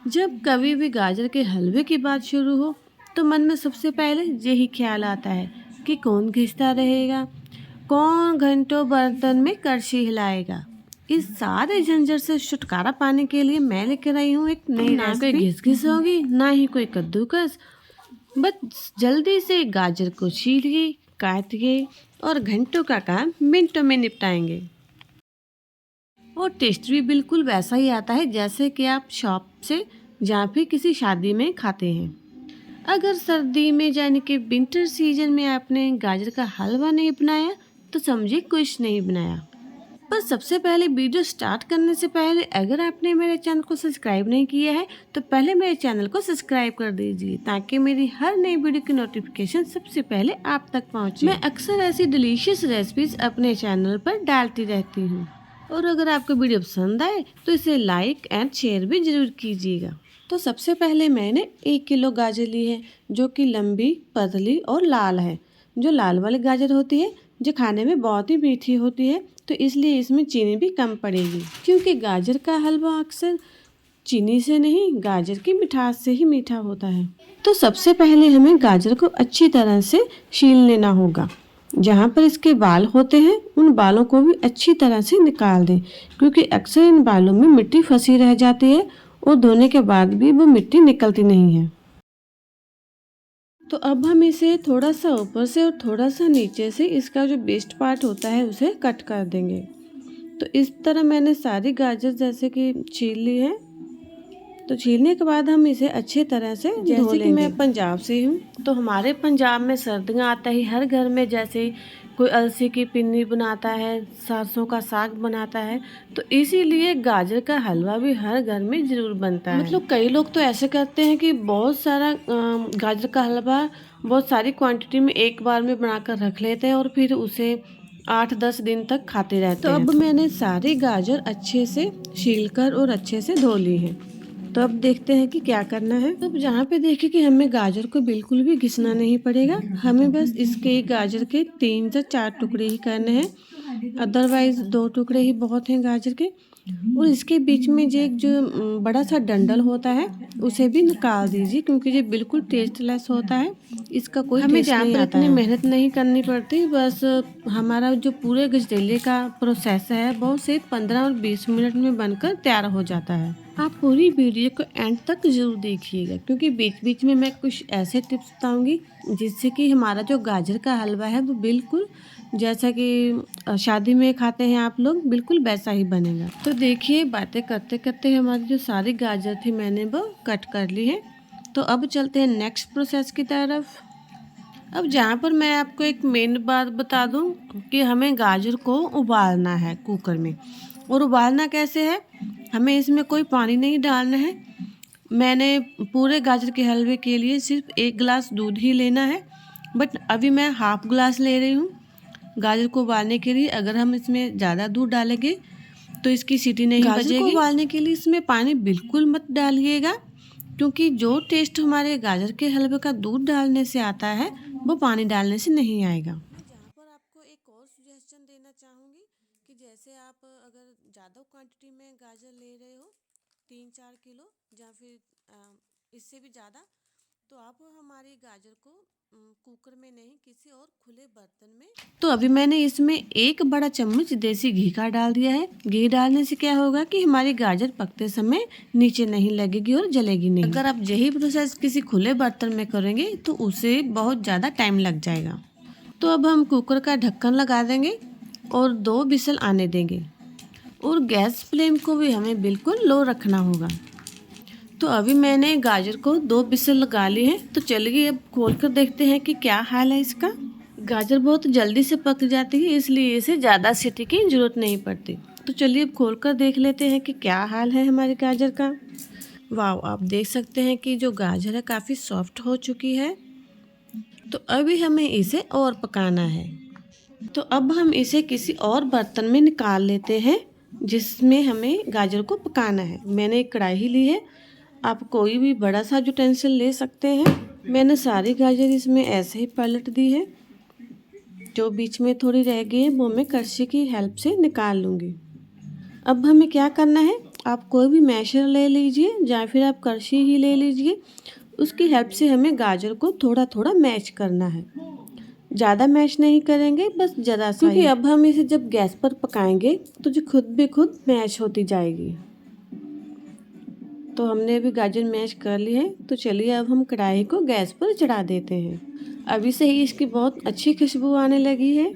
जब कभी भी गाजर के हलवे की बात शुरू हो तो मन में सबसे पहले यही ख्याल आता है कि कौन घिसता रहेगा, कौन घंटों बर्तन में कड़छी हिलाएगा। इस सारे झंझट से छुटकारा पाने के लिए मैं लेकर आई हूँ एक नई ना कोई घिस घिस होगी, ना ही कोई कद्दूकस। बस जल्दी से गाजर को छीलिए, काटिए और घंटों का काम मिनटों में निपटाएंगे। और टेस्ट भी बिल्कुल वैसा ही आता है जैसे कि आप शॉप से या फिर किसी शादी में खाते हैं। अगर सर्दी में यानी कि विंटर सीजन में आपने गाजर का हलवा नहीं बनाया तो समझिए कुछ नहीं बनाया। पर सबसे पहले वीडियो स्टार्ट करने से पहले अगर आपने मेरे चैनल को सब्सक्राइब नहीं किया है तो पहले मेरे चैनल को सब्सक्राइब कर दीजिए ताकि मेरी हर नई वीडियो की नोटिफिकेशन सबसे पहले आप तक पहुंचे। मैं अक्सर ऐसी डिलीशियस रेसिपीज अपने चैनल पर डालती रहती हूँ और अगर आपको वीडियो पसंद आए तो इसे लाइक एंड शेयर भी जरूर कीजिएगा। तो सबसे पहले मैंने 1 किलो गाजर ली है जो कि लंबी, पतली और लाल है। जो लाल वाली गाजर होती है जो खाने में बहुत ही मीठी होती है, तो इसलिए इसमें चीनी भी कम पड़ेगी क्योंकि गाजर का हलवा अक्सर चीनी से नहीं गाजर की मिठास से ही मीठा होता है। तो सबसे पहले हमें गाजर को अच्छी तरह से छील लेना होगा। जहाँ पर इसके बाल होते हैं उन बालों को भी अच्छी तरह से निकाल दें क्योंकि अक्सर इन बालों में मिट्टी फंसी रह जाती है और धोने के बाद भी वो मिट्टी निकलती नहीं है। तो अब हम इसे थोड़ा सा ऊपर से और थोड़ा सा नीचे से इसका जो वेस्ट पार्ट होता है उसे कट कर देंगे। तो इस तरह मैंने सारी गाजर जैसे कि छील ली है। तो छीलने के बाद हम इसे अच्छे तरह से जैसे कि मैं पंजाब से हूँ तो हमारे पंजाब में सर्दियाँ आता ही हर घर में जैसे कोई अलसी की पिन्नी बनाता है, सरसों का साग बनाता है, तो इसीलिए गाजर का हलवा भी हर घर में ज़रूर बनता है। मतलब कई लोग तो ऐसे करते हैं कि बहुत सारा गाजर का हलवा बहुत सारी क्वांटिटी में एक बार में बनाकर रख लेते हैं और फिर उसे 8-10 दिन तक खाते रहते हैं। तो अब मैंने सारी गाजर अच्छे से छीलकर और अच्छे से धो ली है। तो अब देखते हैं कि क्या करना है। तो जहाँ पे देखें कि हमें गाजर को बिल्कुल भी घिसना नहीं पड़ेगा, हमें बस इसके गाजर के 3 से 4 टुकड़े ही करने हैं, अदरवाइज 2 टुकड़े ही बहुत हैं गाजर के। और इसके बीच में जो एक जो बड़ा सा डंडल होता है उसे भी निकाल दीजिए क्योंकि ये बिल्कुल टेस्टलेस होता है, इसका कोई हमें जहाँ पर इतनी मेहनत नहीं करनी पड़ती। बस हमारा जो पूरे गजरेले का प्रोसेस है वो सिर्फ 15 और 20 मिनट में बनकर तैयार हो जाता है। आप पूरी वीडियो को एंड तक जरूर देखिएगा क्योंकि बीच बीच में मैं कुछ ऐसे टिप्स बताऊंगी जिससे कि हमारा जो गाजर का हलवा है वो बिल्कुल जैसा कि शादी में खाते हैं आप लोग बिल्कुल वैसा ही बनेगा। तो देखिए बातें करते करते हमारी जो सारी गाजर थी मैंने वो कट कर ली है। तो अब चलते हैं नेक्स्ट प्रोसेस की तरफ। अब जहाँ पर मैं आपको एक मेन बात बता दूं कि हमें गाजर को उबालना है कुकर में। और उबालना कैसे है, हमें इसमें कोई पानी नहीं डालना है। मैंने पूरे गाजर के हलवे के लिए सिर्फ 1 गिलास दूध ही लेना है, बट अभी मैं हाफ गिलास ले रही हूँ गाजर को उबालने के लिए। अगर हम इसमें ज़्यादा दूध डालेंगे तो इसकी सीटी नहीं बजेगी। गाजर को उबालने के लिए इसमें पानी बिल्कुल मत डालिएगा क्योंकि जो टेस्ट हमारे गाजर के हलवे का दूध डालने से आता है वो पानी डालने से नहीं आएगा। जहाँ पर आपको एक और सजेशन देना चाहूँगी कि जैसे आप अगर ज़्यादा क्वांटिटी में गाजर ले रहे हो 3-4 किलो या फिर इससे भी ज़्यादा, तो आप हमारी गाजर को कुकर में नहीं किसी और खुले बर्तन में। तो अभी मैंने इसमें 1 बड़ा चम्मच देसी घी का डाल दिया है। घी डालने से क्या होगा कि हमारी गाजर पकते समय नीचे नहीं लगेगी और जलेगी नहीं। अगर आप यही प्रोसेस किसी खुले बर्तन में करेंगे तो उसे बहुत ज़्यादा टाइम लग जाएगा। तो अब हम कुकर का ढक्कन लगा देंगे और 2 विसल आने देंगे और गैस फ्लेम को भी हमें बिल्कुल लो रखना होगा। तो अभी मैंने गाजर को 2 विसल लगा ली है। तो चलिए अब खोल कर देखते हैं कि क्या हाल है इसका। गाजर बहुत जल्दी से पक जाती है इसलिए इसे ज़्यादा सीटी की ज़रूरत नहीं पड़ती। तो चलिए अब खोल कर देख लेते हैं कि क्या हाल है हमारे गाजर का। वाह, आप देख सकते हैं कि जो गाजर है काफ़ी सॉफ्ट हो चुकी है। तो अभी हमें इसे और पकाना है। तो अब हम इसे किसी और बर्तन में निकाल लेते हैं जिसमें हमें गाजर को पकाना है। मैंने एक कढ़ाई ली है, आप कोई भी बड़ा सा यूटेंसिल ले सकते हैं। मैंने सारी गाजर इसमें ऐसे ही पलट दी है, जो बीच में थोड़ी रह गई है वो मैं कड़छी की हेल्प से निकाल लूँगी। अब हमें क्या करना है, आप कोई भी मैशर ले लीजिए या फिर आप करछी ही ले लीजिए, उसकी हेल्प से हमें गाजर को थोड़ा थोड़ा मैश करना है। ज़्यादा मैश नहीं करेंगे, बस ज़रा सा, क्योंकि अब हम इसे जब गैस पर पकाएंगे तो जो खुद भी खुद मैश होती जाएगी। तो हमने अभी गाजर मैश कर ली है। तो चलिए अब हम कढ़ाई को गैस पर चढ़ा देते हैं। अभी से ही इसकी बहुत अच्छी खुशबू आने लगी है।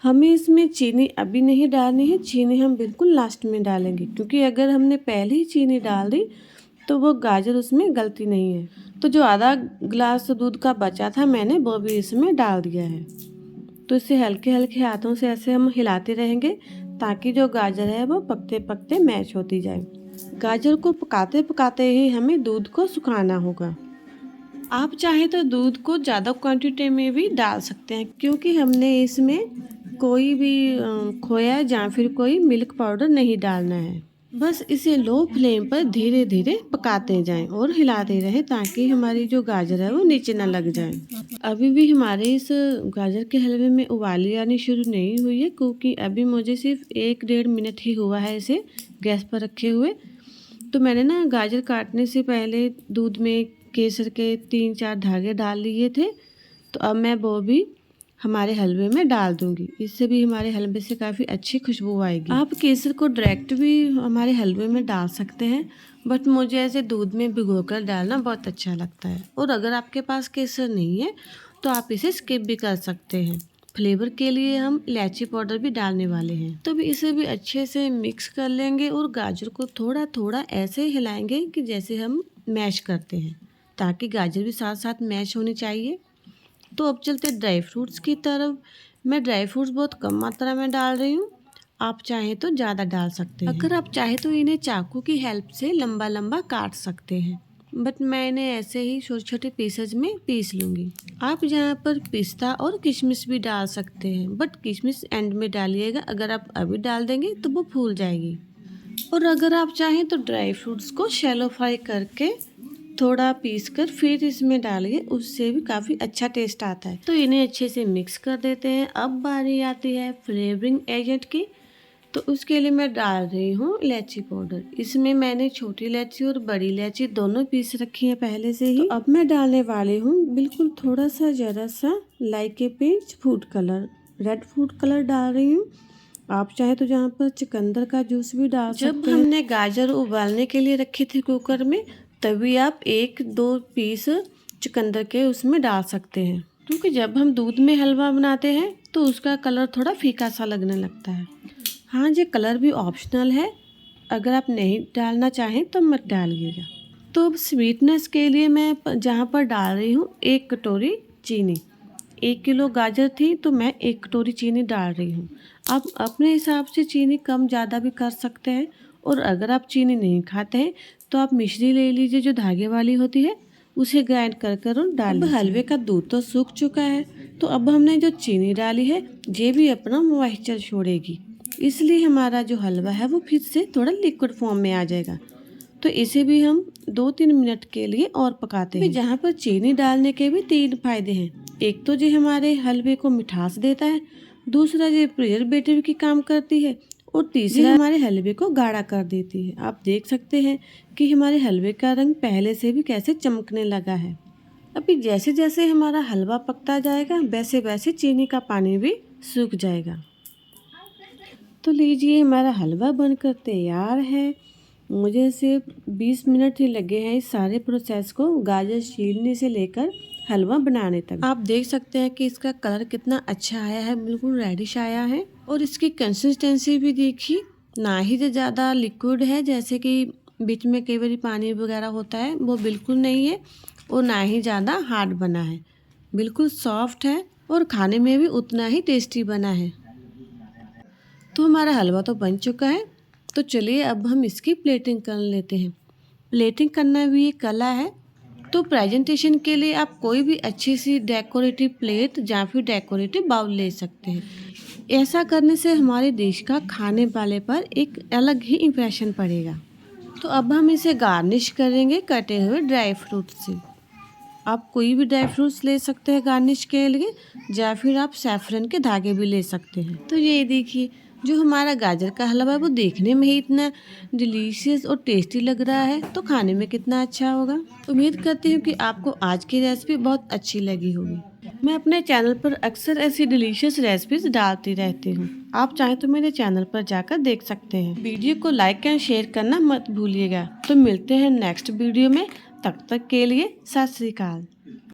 हमें इसमें चीनी अभी नहीं डालनी है, चीनी हम बिल्कुल लास्ट में डालेंगे, क्योंकि अगर हमने पहले ही चीनी डाल दी तो वो गाजर उसमें गलती नहीं है। तो जो आधा गिलास दूध का बचा था मैंने वो भी इसमें डाल दिया है। तो इसे हल्के हल्के हाथों से ऐसे हम हिलाते रहेंगे ताकि जो गाजर है वो पकते पकते मैश होती जाए। गाजर को पकाते पकाते ही हमें दूध को सुखाना होगा। आप चाहें तो दूध को ज़्यादा क्वांटिटी में भी डाल सकते हैं, क्योंकि हमने इसमें कोई भी खोया या फिर कोई मिल्क पाउडर नहीं डालना है। बस इसे लो फ्लेम पर धीरे धीरे पकाते जाएं और हिलाते रहें ताकि हमारी जो गाजर है वो नीचे ना लग जाए। अभी भी हमारे इस गाजर के हलवे में उबाली आनी शुरू नहीं हुई है, क्योंकि अभी मुझे सिर्फ 1-1.5 मिनट ही हुआ है इसे गैस पर रखे हुए। तो मैंने ना गाजर काटने से पहले दूध में केसर के 3-4 धागे डाल लिए थे। तो अब मैं वो भी हमारे हलवे में डाल दूंगी। इससे भी हमारे हलवे से काफ़ी अच्छी खुशबू आएगी। आप केसर को डायरेक्ट भी हमारे हलवे में डाल सकते हैं, बट मुझे ऐसे दूध में भिगोकर डालना बहुत अच्छा लगता है। और अगर आपके पास केसर नहीं है तो आप इसे स्किप भी कर सकते हैं। फ्लेवर के लिए हम इलायची पाउडर भी डालने वाले हैं। तो भी इसे भी अच्छे से मिक्स कर लेंगे और गाजर को थोड़ा थोड़ा ऐसे हिलाएंगे कि जैसे हम मैश करते हैं, ताकि गाजर भी साथ साथ मैश होनी चाहिए। तो अब चलते ड्राई फ्रूट्स की तरफ। मैं ड्राई फ्रूट्स बहुत कम मात्रा में डाल रही हूँ, आप चाहें तो ज़्यादा डाल सकते हैं। अगर आप चाहें तो इन्हें चाकू की हेल्प से लंबा लंबा काट सकते हैं, बट मैं इन्हें ऐसे ही छोटे छोटे पीसेज में पीस लूँगी। आप यहाँ पर पिस्ता और किशमिश भी डाल सकते हैं, बट किशमिश एंड में डालिएगा, अगर आप अभी डाल देंगे तो वो फूल जाएगी। और अगर आप चाहें तो ड्राई फ्रूट्स को शैलो फ्राई करके थोड़ा पीस कर फिर इसमें डालिए, उससे भी काफ़ी अच्छा टेस्ट आता है। तो इन्हें अच्छे से मिक्स कर देते हैं। अब बारी आती है फ्लेवरिंग एजेंट की। तो उसके लिए मैं डाल रही हूँ इलायची पाउडर। इसमें मैंने छोटी इलायची और बड़ी इलायची दोनों पीस रखी है पहले से ही। तो अब मैं डालने वाली हूँ बिल्कुल थोड़ा सा ज़रा सा like a pinch food colour, red food colour डाल रही हूँ। आप चाहे तो यहाँ पर चुकंदर का जूस भी डाल सकते हैं। जब हमने गाजर उबालने के लिए रखी थी कुकर में, तभी आप 1-2 पीस चुकंदर के उसमें डाल सकते हैं, क्योंकि जब हम दूध में हलवा बनाते हैं तो उसका कलर थोड़ा फीका सा लगने लगता है। हाँ, ये कलर भी ऑप्शनल है, अगर आप नहीं डालना चाहें तो मत डालिएगा। तो अब स्वीटनेस के लिए मैं जहाँ पर डाल रही हूँ 1 कटोरी चीनी। 1 किलो गाजर थी तो मैं 1 कटोरी चीनी डाल रही हूँ। आप अपने हिसाब से चीनी कम ज़्यादा भी कर सकते हैं। और अगर आप चीनी नहीं खाते हैं तो आप मिश्री ले लीजिए जो धागे वाली होती है, उसे ग्राइंड कर डाल। अब हलवे का दूध तो सूख चुका है, तो अब हमने जो चीनी डाली है ये भी अपना मॉइस्चर छोड़ेगी, इसलिए हमारा जो हलवा है वो फिर से थोड़ा लिक्विड फॉर्म में आ जाएगा। तो इसे भी हम 2-3 मिनट के लिए और पकाते हैं। जहाँ पर चीनी डालने के भी 3 फायदे हैं। एक तो ये हमारे हलवे को मिठास देता है, दूसरा ये प्रिजर्वेटिव की काम करती है, और तीसरा हमारे हलवे को गाढ़ा कर देती है। आप देख सकते हैं कि हमारे हलवे का रंग पहले से भी कैसे चमकने लगा है। अभी जैसे जैसे हमारा हलवा पकता जाएगा वैसे वैसे चीनी का पानी भी सूख जाएगा। तो लीजिए हमारा हलवा बनकर तैयार है। मुझे सिर्फ 20 मिनट ही लगे हैं इस सारे प्रोसेस को गाजर छीलने से लेकर हलवा बनाने तक। आप देख सकते हैं कि इसका कलर कितना अच्छा आया है, बिल्कुल रेडिश आया है। और इसकी कंसिस्टेंसी भी देखिए, ना ही जो ज़्यादा लिक्विड है जैसे कि बीच में कई बार पानी वगैरह होता है, वो बिल्कुल नहीं है, और ना ही ज़्यादा हार्ड बना है, बिल्कुल सॉफ्ट है और खाने में भी उतना ही टेस्टी बना है। तो हमारा हलवा तो बन चुका है। तो चलिए अब हम इसकी प्लेटिंग कर लेते हैं। प्लेटिंग करना भी एक कला है। तो प्रेजेंटेशन के लिए आप कोई भी अच्छी सी डेकोरेटिव प्लेट या फिर डेकोरेटिव बाउल ले सकते हैं। ऐसा करने से हमारे देश का खाने वाले पर एक अलग ही इम्प्रेशन पड़ेगा। तो अब हम इसे गार्निश करेंगे कटे हुए ड्राई फ्रूट से। आप कोई भी ड्राई फ्रूट्स ले सकते हैं गार्निश के लिए, या फिर आप सैफरन के धागे भी ले सकते हैं। तो ये देखिए जो हमारा गाजर का हलवा है वो देखने में ही इतना डिलीशियस और टेस्टी लग रहा है, तो खाने में कितना अच्छा होगा। उम्मीद करती हूँ कि आपको आज की रेसिपी बहुत अच्छी लगी होगी। मैं अपने चैनल पर अक्सर ऐसी डिलीशियस रेसिपीज डालती रहती हूँ। आप चाहें तो मेरे चैनल पर जाकर देख सकते हैं। वीडियो को लाइक एंड शेयर करना मत भूलिएगा। तो मिलते हैं नेक्स्ट वीडियो में, तब तक के लिए सत श्री अकाल।